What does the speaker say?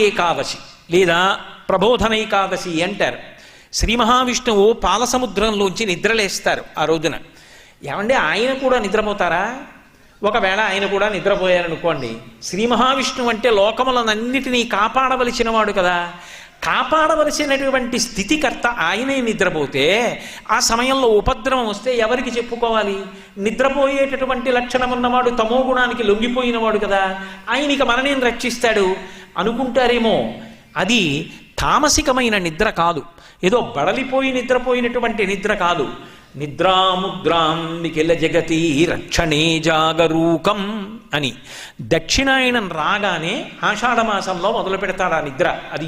ఏకాదశి లేదా ప్రబోధన ఏకాదశి అంటారు. శ్రీ మహావిష్ణువు పాలసముద్రంలోంచి నిద్రలేస్తారు ఆ రోజున. ఏమంటే ఆయన కూడా నిద్రపోతారా? ఒకవేళ ఆయన కూడా నిద్రపోయారనుకోండి, శ్రీ మహావిష్ణువు అంటే లోకములనన్నిటినీ కాపాడవలసిన వాడు కదా, కాపాడవలసినటువంటి స్థితికర్త ఆయనే నిద్రపోతే ఆ సమయంలో ఉపద్రవం వస్తే ఎవరికి చెప్పుకోవాలి? నిద్రపోయేటటువంటి లక్షణం ఉన్నవాడు తమో గుణానికి లొంగిపోయినవాడు కదా, ఆయనకి మననేం రక్షిస్తాడు అనుకుంటారేమో. అది తామసికమైన నిద్ర కాదు, ఏదో బడలిపోయి నిద్రపోయినటువంటి నిద్ర కాదు. నిద్రాముద్రాం నిఖిల జగతి రక్షణే జాగరూకం అని దక్షిణాయనం రాగానే ఆషాఢమాసంలో మొదలు పెడతాడు ఆ నిద్ర. అది